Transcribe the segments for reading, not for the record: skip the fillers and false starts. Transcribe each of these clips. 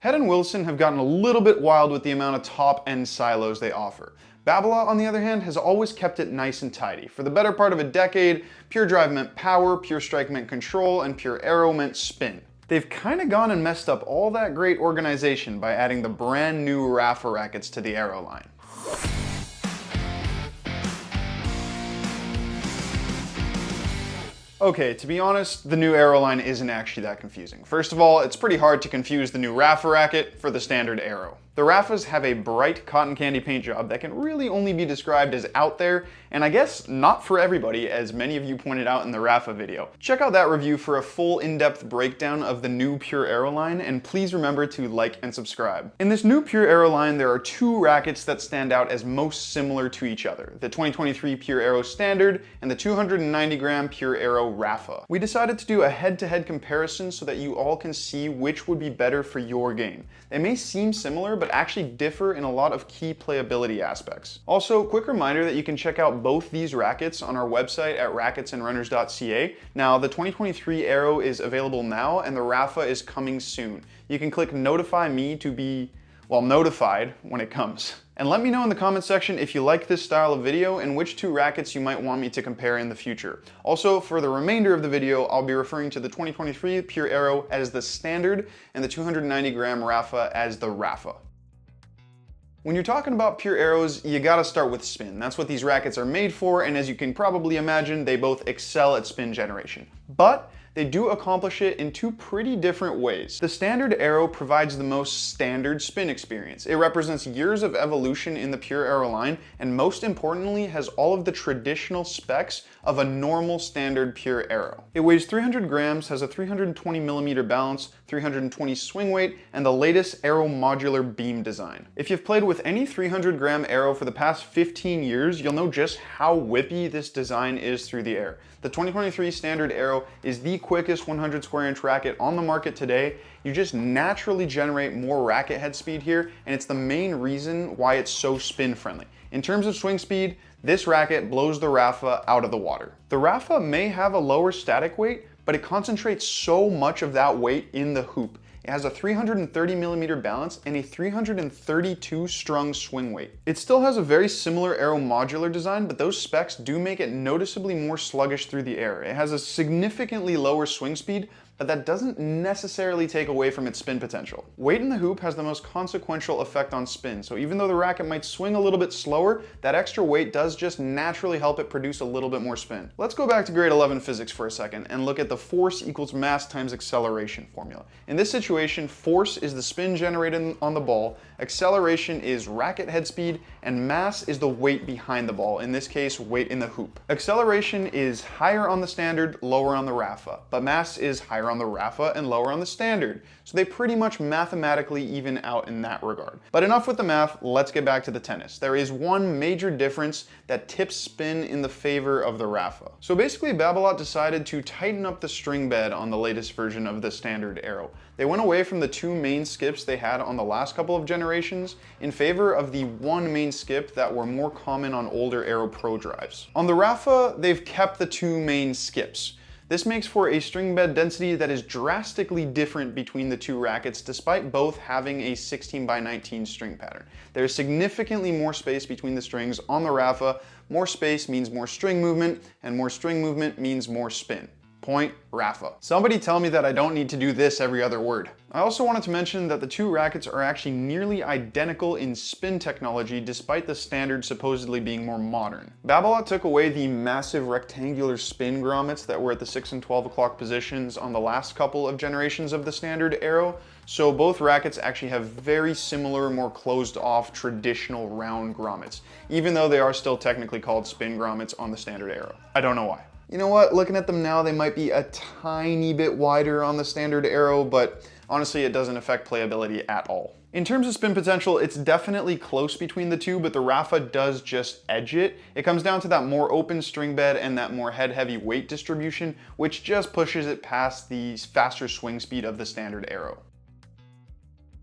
Head and Wilson have gotten a little bit wild with the amount of top-end silos they offer. Babolat, on the other hand, has always kept it nice and tidy. For the better part of a decade, Pure Drive meant power, Pure Strike meant control, and Pure Aero meant spin. They've kind of gone and messed up all that great organization by adding the brand new Rafa rackets to the Aero line. Okay, to be honest, the new Aero line isn't actually that confusing. First of all, it's pretty hard to confuse the new Rafa racket for the standard Aero. The Rafas have a bright cotton candy paint job that can really only be described as out there, and I guess not for everybody, as many of you pointed out in the Rafa video. Check out that review for a full in-depth breakdown of the new Pure Aero line, and please remember to like and subscribe. In this new Pure Aero line, there are two rackets that stand out as most similar to each other: the 2023 Pure Aero Standard and the 290 gram Pure Aero Rafa. We decided to do a head-to-head comparison so that you all can see which would be better for your game. They may seem similar, but actually differ in a lot of key playability aspects. Also, quick reminder that you can check out both these rackets on our website at racketsandrunners.ca. Now, the 2023 Aero is available now, and the Rafa is coming soon. You can click notify me to be, well, notified when it comes. And let me know in the comment section if you like this style of video and which two rackets you might want me to compare in the future. Also, for the remainder of the video, I'll be referring to the 2023 Pure Aero as the Standard and the 290 gram Rafa as the Rafa. When you're talking about Pure Aeros, you gotta start with spin. That's what these rackets are made for, and as you can probably imagine, they both excel at spin generation. But they do accomplish it in two pretty different ways. The standard Aero provides the most standard spin experience. It represents years of evolution in the Pure Aero line, and most importantly has all of the traditional specs of a normal standard Pure Aero. It weighs 300 grams, has a 320 millimeter balance, 320 swing weight, and the latest Aero modular beam design. If you've played with any 300 gram Aero for the past 15 years, you'll know just how whippy this design is through the air. The 2023 standard Aero is the quickest 100 square inch racket on the market today. You just naturally generate more racket head speed here, and it's the main reason why it's so spin friendly. In terms of swing speed, this racket blows the Rafa out of the water. The Rafa may have a lower static weight, but it concentrates so much of that weight in the hoop. It has a 330 millimeter balance and a 332 strung swing weight. It still has a very similar Aero modular design, but those specs do make it noticeably more sluggish through the air. It has a significantly lower swing speed, but that doesn't necessarily take away from its spin potential. Weight in the hoop has the most consequential effect on spin, so even though the racket might swing a little bit slower, that extra weight does just naturally help it produce a little bit more spin. Let's go back to grade 11 physics for a second and look at the force equals mass times acceleration formula. In this situation, force is the spin generated on the ball, acceleration is racket head speed, and mass is the weight behind the ball, in this case, weight in the hoop. Acceleration is higher on the standard, lower on the Rafa, but mass is higher on the Rafa and lower on the standard, so they pretty much mathematically even out in that regard. But enough with the math, let's get back to the tennis. There is one major difference that tips spin in the favor of the Rafa. So basically, Babolat decided to tighten up the string bed on the latest version of the standard Aero. They went away from the two main skips they had on the last couple of generations in favor of the one main skip that were more common on older Aero Pro drives. On the Rafa, they've kept the two main skips. This makes for a string bed density that is drastically different between the two rackets, despite both having a 16x19 string pattern. There is significantly more space between the strings on the Rafa. More space means more string movement, and more string movement means more spin. Point Rafa. Somebody tell me that I don't need to do this every other word. I also wanted to mention that the two rackets are actually nearly identical in spin technology, despite the standard supposedly being more modern. Babolat took away the massive rectangular spin grommets that were at the 6 and 12 o'clock positions on the last couple of generations of the standard Aero, so both rackets actually have very similar, more closed off, traditional round grommets, even though they are still technically called spin grommets on the standard Aero. I don't know why. You know what, looking at them now, they might be a tiny bit wider on the standard Aero, but honestly, it doesn't affect playability at all. In terms of spin potential, it's definitely close between the two, but the Rafa does just edge it. It comes down to that more open string bed and that more head-heavy weight distribution, which just pushes it past the faster swing speed of the standard Aero.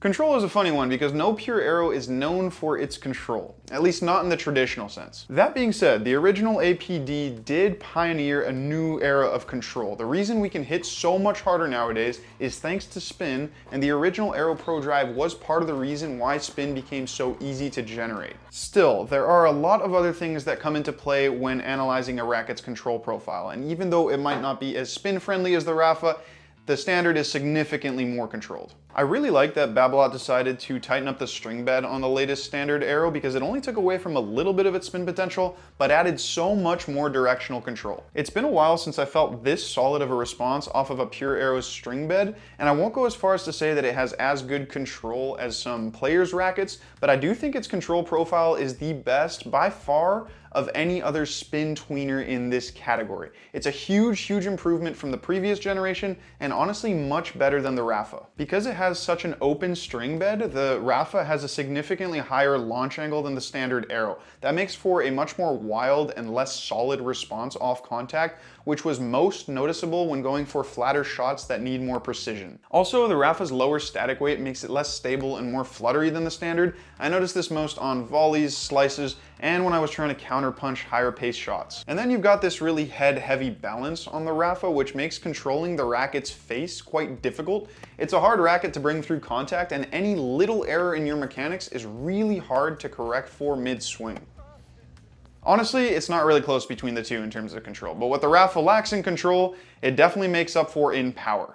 Control is a funny one because no pure Aero is known for its control, at least not in the traditional sense. That being said, the original APD did pioneer a new era of control. The reason we can hit so much harder nowadays is thanks to spin, and the original Aero Pro drive was part of the reason why spin became so easy to generate. Still, there are a lot of other things that come into play when analyzing a racket's control profile, and even though it might not be as spin friendly as the Rafa, the standard is significantly more controlled. I really like that Babolat decided to tighten up the string bed on the latest standard Aero because it only took away from a little bit of its spin potential, but added so much more directional control. It's been a while since I felt this solid of a response off of a pure Aero's string bed, and I won't go as far as to say that it has as good control as some players' rackets, but I do think its control profile is the best by far of any other spin tweener in this category. It's a huge improvement from the previous generation, and honestly much better than the Rafa. Because it has such an open string bed, the Rafa has a significantly higher launch angle than the standard Aero. That makes for a much more wild and less solid response off contact, which was most noticeable when going for flatter shots that need more precision. Also, the Rafa's lower static weight makes it less stable and more fluttery than the standard. I noticed this most on volleys, slices, and when I was trying to counterpunch higher pace shots. And then you've got this really head-heavy balance on the Rafa, which makes controlling the racket's face quite difficult. It's a hard racket to bring through contact, and any little error in your mechanics is really hard to correct for mid-swing. Honestly, it's not really close between the two in terms of control, but what the Rafa lacks in control, it definitely makes up for in power.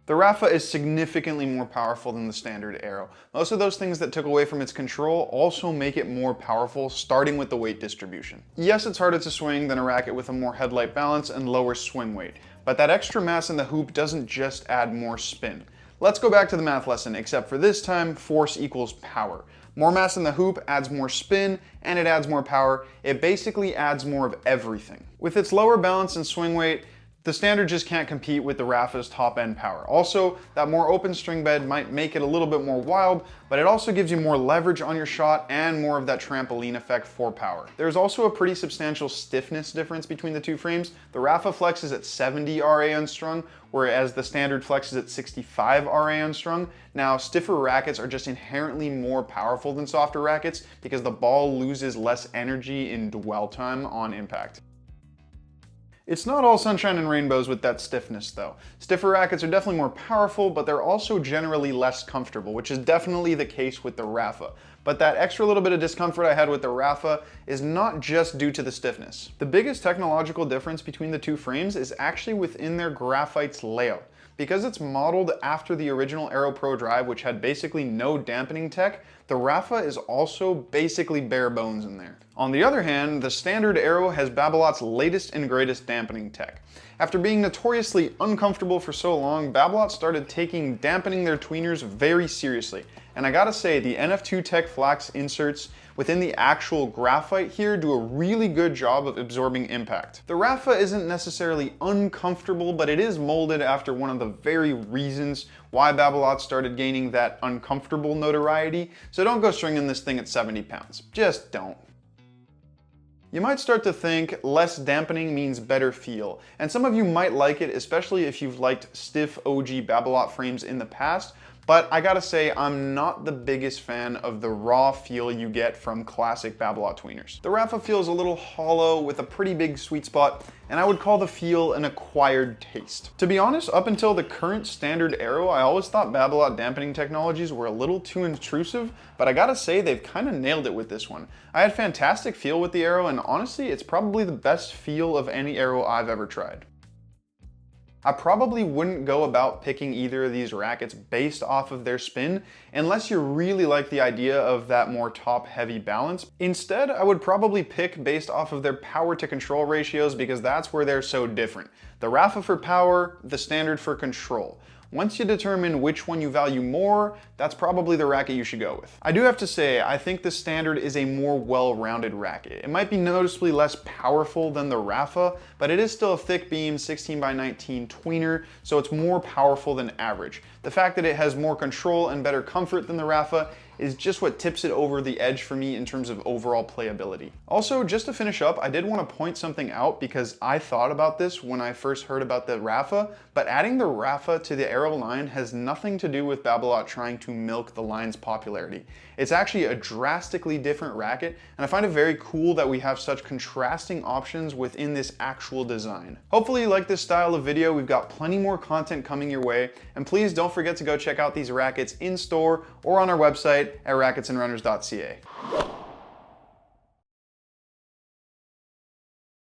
The Rafa is significantly more powerful than the standard Aero. Most of those things that took away from its control also make it more powerful, starting with the weight distribution. Yes, it's harder to swing than a racket with a more headlight balance and lower swing weight, but that extra mass in the hoop doesn't just add more spin. Let's go back to the math lesson, except for this time, force equals power. More mass in the hoop adds more spin, and it adds more power. It basically adds more of everything. With its lower balance and swing weight, the standard just can't compete with the Rafa's top end power. Also, that more open string bed might make it a little bit more wild, but it also gives you more leverage on your shot and more of that trampoline effect for power. There's also a pretty substantial stiffness difference between the two frames. The Rafa flexes at 70 RA unstrung, whereas the standard flexes at 65 RA unstrung. Now, stiffer rackets are just inherently more powerful than softer rackets because the ball loses less energy in dwell time on impact. It's not all sunshine and rainbows with that stiffness though. Stiffer rackets are definitely more powerful, but they're also generally less comfortable, which is definitely the case with the Rafa. But that extra little bit of discomfort I had with the Rafa is not just due to the stiffness. The biggest technological difference between the two frames is actually within their graphite's layout. Because it's modeled after the original Aero Pro drive, which had basically no dampening tech, the Rafa is also basically bare bones in there. On the other hand, the standard Aero has Babolat's latest and greatest dampening tech. After being notoriously uncomfortable for so long, Babolat started taking dampening their tweeners very seriously. And I gotta say, the NF2 Tech Flax inserts within the actual graphite here do a really good job of absorbing impact. The Rafa isn't necessarily uncomfortable, but it is molded after one of the very reasons why Babolat started gaining that uncomfortable notoriety, so don't go stringing this thing at 70 pounds. Just don't. You might start to think less dampening means better feel, and some of you might like it, especially if you've liked stiff OG Babolat frames in the past, but I gotta say, I'm not the biggest fan of the raw feel you get from classic Babolat tweeners. The Rafa feels a little hollow with a pretty big sweet spot, and I would call the feel an acquired taste. To be honest, up until the current standard Aero, I always thought Babolat dampening technologies were a little too intrusive, but I gotta say they've kind of nailed it with this one. I had fantastic feel with the Aero, and honestly, it's probably the best feel of any Aero I've ever tried. I probably wouldn't go about picking either of these rackets based off of their spin unless you really like the idea of that more top-heavy balance. Instead, I would probably pick based off of their power to control ratios because that's where they're so different. The Rafa for power, the standard for control. Once you determine which one you value more, that's probably the racket you should go with. I do have to say, I think the standard is a more well-rounded racket. It might be noticeably less powerful than the Rafa, but it is still a thick beam 16x19 tweener, so it's more powerful than average. The fact that it has more control and better comfort than the Rafa is just what tips it over the edge for me in terms of overall playability. Also, just to finish up, I did want to point something out because I thought about this when I first heard about the Rafa, but adding the Rafa to the Aero line has nothing to do with Babolat trying to milk the line's popularity. It's actually a drastically different racket, and I find it very cool that we have such contrasting options within this actual design. Hopefully you like this style of video. We've got plenty more content coming your way, and please don't forget to go check out these rackets in store or on our website at racketsandrunners.ca.